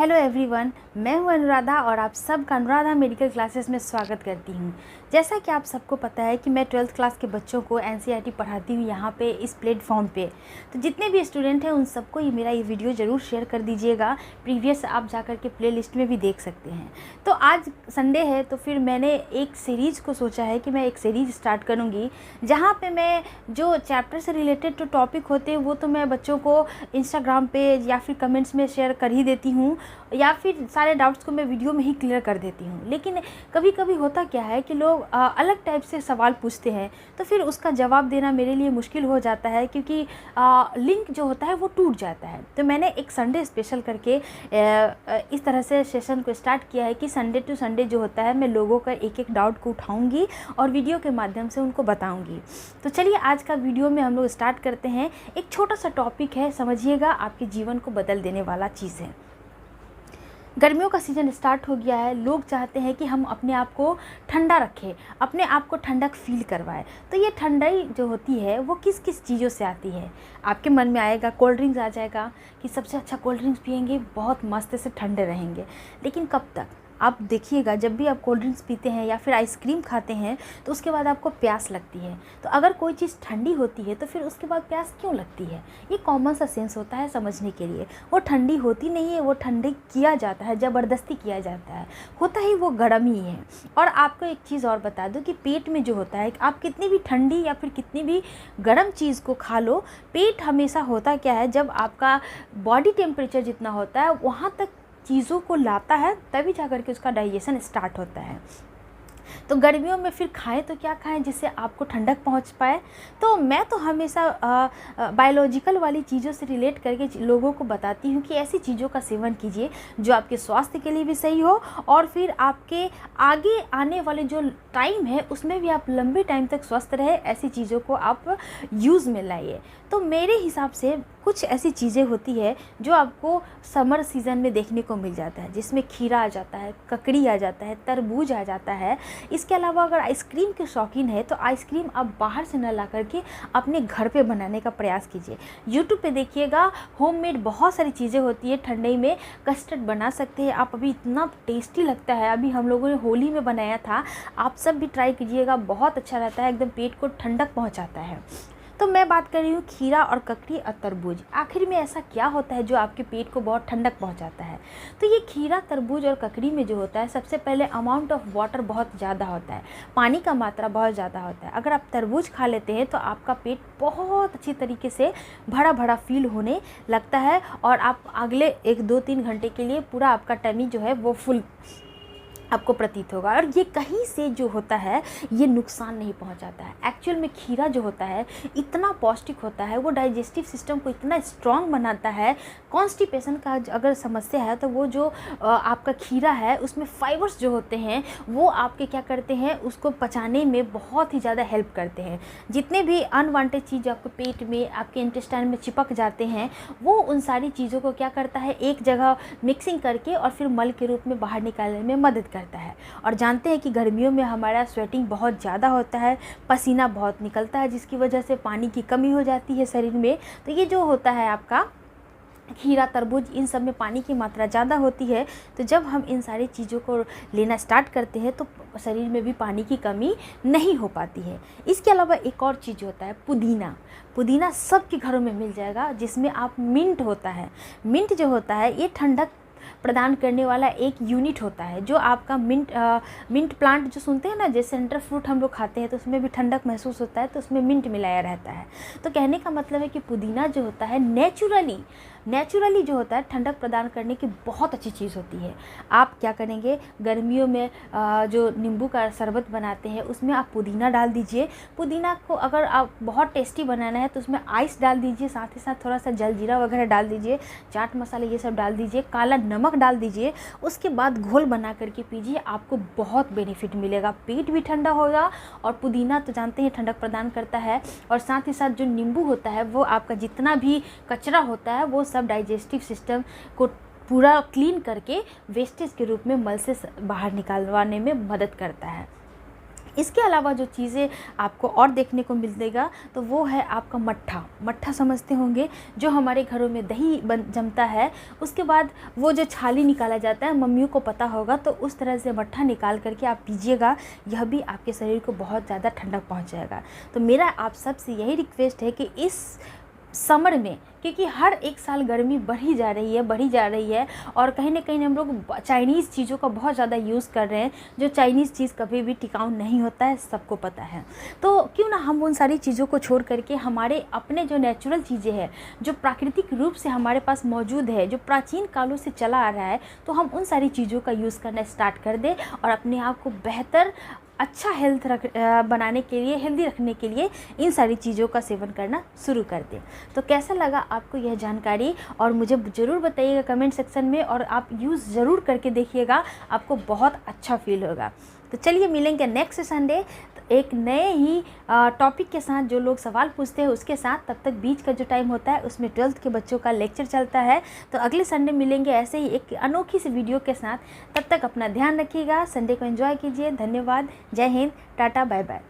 Hello everyone, मैं हूं अनुराधा और आप सबका अनुराधा मेडिकल क्लासेस में स्वागत करती हूं। जैसा कि आप सबको पता है कि मैं 12th क्लास के बच्चों को एनसीईआरटी पढ़ाती हूं यहाँ पे इस प्लेटफॉर्म पे। तो जितने भी स्टूडेंट हैं उन सबको मेरा ये वीडियो ज़रूर शेयर कर दीजिएगा। प्रीवियस आप जाकर के प्लेलिस्ट में भी देख सकते हैं। तो आज संडे है तो फिर मैंने एक सीरीज़ को सोचा है कि मैं एक सीरीज़ स्टार्ट करूँगी जहाँ पर मैं जो चैप्टर से रिलेटेड जो टॉपिक होते हैं वो तो मैं बच्चों को इंस्टाग्राम पे या फिर कमेंट्स में शेयर कर ही देती हूँ, या फिर सारे डाउट्स को मैं वीडियो में ही क्लियर कर देती हूँ। लेकिन कभी कभी होता क्या है कि लोग अलग टाइप से सवाल पूछते हैं तो फिर उसका जवाब देना मेरे लिए मुश्किल हो जाता है, क्योंकि लिंक जो होता है वो टूट जाता है। तो मैंने एक संडे स्पेशल करके इस तरह से सेशन को स्टार्ट किया है कि संडे टू संडे जो होता है मैं लोगों का एक एक डाउट को उठाऊँगी और वीडियो के माध्यम से उनको बताऊँगी। तो चलिए आज का वीडियो में हम लोग स्टार्ट करते हैं। एक छोटा सा टॉपिक है, समझिएगा, आपके जीवन को बदल देने वाला चीज़ है। गर्मियों का सीज़न स्टार्ट हो गया है। लोग चाहते हैं कि हम अपने आप को ठंडा रखें, अपने आप को ठंडक फील करवाएं। तो ये ठंडाई जो होती है वो किस किस चीज़ों से आती है? आपके मन में आएगा कोल्ड ड्रिंक्स आ जाएगा कि सबसे अच्छा कोल्ड ड्रिंक्स पियेंगे, बहुत मस्त से ठंडे रहेंगे। लेकिन कब तक? आप देखिएगा, जब भी आप कोल्ड ड्रिंक्स पीते हैं या फिर आइसक्रीम खाते हैं तो उसके बाद आपको प्यास लगती है। तो अगर कोई चीज़ ठंडी होती है तो फिर उसके बाद प्यास क्यों लगती है? ये कॉमन सा सेंस होता है समझने के लिए। वो ठंडी होती नहीं है, वो ठंडी किया जाता है, ज़बरदस्ती किया जाता है, होता ही वो गर्म ही है। और आपको एक चीज़ और बता दूं कि पेट में जो होता है, आप कितनी भी ठंडी या फिर कितनी भी गर्म चीज़ को खा लो, पेट हमेशा होता क्या है, जब आपका बॉडी टेम्परेचर जितना होता है वहाँ तक चीज़ों को लाता है तभी जाकर के उसका डाइजेशन स्टार्ट होता है। तो गर्मियों में फिर खाएं तो क्या खाएं जिससे आपको ठंडक पहुंच पाए? तो मैं तो हमेशा बायोलॉजिकल वाली चीज़ों से रिलेट करके लोगों को बताती हूं कि ऐसी चीज़ों का सेवन कीजिए जो आपके स्वास्थ्य के लिए भी सही हो और फिर आपके आगे आने वाले जो टाइम है उसमें भी आप लंबे टाइम तक स्वस्थ रहे। ऐसी चीज़ों को आप यूज़ में लाइए। तो मेरे हिसाब से कुछ ऐसी चीज़ें होती है जो आपको समर सीज़न में देखने को मिल जाता है, जिसमें खीरा आ जाता है, ककड़ी आ जाता है, तरबूज आ जाता है। इसके अलावा अगर आइसक्रीम के शौकीन है तो आइसक्रीम आप बाहर से न ला करके अपने घर पे बनाने का प्रयास कीजिए। यूट्यूब पे देखिएगा, होममेड बहुत सारी चीज़ें होती है। ठंडई में कस्टर्ड बना सकते हैं आप, अभी इतना टेस्टी लगता है। अभी हम लोगों ने होली में बनाया था, आप सब भी ट्राई कीजिएगा, बहुत अच्छा रहता है, एकदम पेट को ठंडक पहुँचाता है। तो मैं बात कर रही हूँ खीरा और ककड़ी और तरबूज। आखिर में ऐसा क्या होता है जो आपके पेट को बहुत ठंडक पहुँचाता है? तो ये खीरा, तरबूज और ककड़ी में जो होता है, सबसे पहले अमाउंट ऑफ वाटर बहुत ज़्यादा होता है, पानी का मात्रा बहुत ज़्यादा होता है। अगर आप तरबूज खा लेते हैं तो आपका पेट बहुत अच्छी तरीके से भरा भरा फील होने लगता है और आप अगले 1-2-3 घंटे के लिए पूरा आपका टमी जो है वो फुल आपको प्रतीत होगा। और ये कहीं से जो होता है ये नुकसान नहीं पहुंचाता है। एक्चुअल में खीरा जो होता है इतना पौष्टिक होता है, वो डाइजेस्टिव सिस्टम को इतना स्ट्रॉन्ग बनाता है। कॉन्स्टिपेशन का अगर समस्या है तो वो जो आपका खीरा है उसमें फाइबर्स जो होते हैं वो आपके क्या करते हैं, उसको पचाने में बहुत ही ज़्यादा हेल्प करते हैं। जितने भी अनवांटेड चीज़ आपके पेट में, आपके इंटेस्टाइन में चिपक जाते हैं, वो उन सारी चीज़ों को क्या करता है, एक जगह मिक्सिंग करके और फिर मल के रूप में बाहर निकालने में मदद करता है। और जानते हैं कि गर्मियों में हमारा स्वेटिंग बहुत ज़्यादा होता है, पसीना बहुत निकलता है, जिसकी वजह से पानी की कमी हो जाती है शरीर में। तो ये जो होता है आपका खीरा, तरबूज, इन सब में पानी की मात्रा ज़्यादा होती है। तो जब हम इन सारी चीज़ों को लेना स्टार्ट करते हैं तो शरीर में भी पानी की कमी नहीं हो पाती है। इसके अलावा एक और चीज़ होता है पुदीना। पुदीना सबके घरों में मिल जाएगा, जिसमें आप मिंट होता है। मिंट जो होता है ये ठंडक प्रदान करने वाला एक यूनिट होता है। जो आपका मिंट प्लांट जो सुनते हैं ना, जैसे सेंटर फ्रूट हम लोग खाते हैं तो उसमें भी ठंडक महसूस होता है, तो उसमें मिंट मिलाया रहता है। तो कहने का मतलब है कि पुदीना जो होता है नेचुरली जो होता है ठंडक प्रदान करने की बहुत अच्छी चीज़ होती है। आप क्या करेंगे, गर्मियों में जो नींबू का शरबत बनाते हैं उसमें आप पुदीना डाल दीजिए। पुदीना को अगर आप बहुत टेस्टी बनाना है तो उसमें आइस डाल दीजिए, साथ ही साथ थोड़ा सा जलजीरा वगैरह डाल दीजिए, चाट मसाले ये सब डाल दीजिए, काला नमक डाल दीजिए। उसके बाद घोल बना करके पीजिए, आपको बहुत बेनिफिट मिलेगा, पेट भी ठंडा होगा। और पुदीना तो जानते हैं ठंडक प्रदान करता है, और साथ ही साथ जो नींबू होता है वो आपका जितना भी कचरा होता है वो सब डाइजेस्टिव सिस्टम को पूरा क्लीन करके वेस्टेज के रूप में मल से बाहर निकालवाने में मदद करता है। इसके अलावा जो चीज़ें आपको और देखने को मिलेगा तो वो है आपका मट्ठा। मट्ठा समझते होंगे, जो हमारे घरों में दही जमता है, उसके बाद वो जो छाली निकाला जाता है, मम्मियों को पता होगा, तो उस तरह से मट्ठा निकाल करके आप पीजिएगा। यह भी आपके शरीर को बहुत ज़्यादा ठंडक पहुंचाएगा। तो मेरा आप सबसे यही रिक्वेस्ट है कि इस समर में, क्योंकि हर एक साल गर्मी बढ़ी जा रही है और कहीं ना कहीं हम लोग चाइनीज़ चीज़ों का बहुत ज़्यादा यूज़ कर रहे हैं, जो चाइनीज़ चीज़ कभी भी टिकाऊ नहीं होता है, सबको पता है। तो क्यों ना हम उन सारी चीज़ों को छोड़ करके हमारे अपने जो नेचुरल चीज़ें हैं, जो प्राकृतिक रूप से हमारे पास मौजूद है, जो प्राचीन कालों से चला आ रहा है, तो हम उन सारी चीज़ों का यूज़ करना स्टार्ट कर दें और अपने आप को बेहतर अच्छा बनाने के लिए, हेल्दी रखने के लिए इन सारी चीज़ों का सेवन करना शुरू कर दें। तो कैसा लगा आपको यह जानकारी, और मुझे ज़रूर बताइएगा कमेंट सेक्शन में, और आप यूज़ ज़रूर करके देखिएगा, आपको बहुत अच्छा फील होगा। तो चलिए मिलेंगे नेक्स्ट संडे एक नए ही टॉपिक के साथ। जो लोग सवाल पूछते हैं उसके साथ, तब तक बीच का जो टाइम होता है उसमें 12th के बच्चों का लेक्चर चलता है। तो अगले संडे मिलेंगे ऐसे ही एक अनोखी सी वीडियो के साथ। तब तक अपना ध्यान रखिएगा, संडे को एंजॉय कीजिए। धन्यवाद, जय हिंद, टाटा, बाय बाय।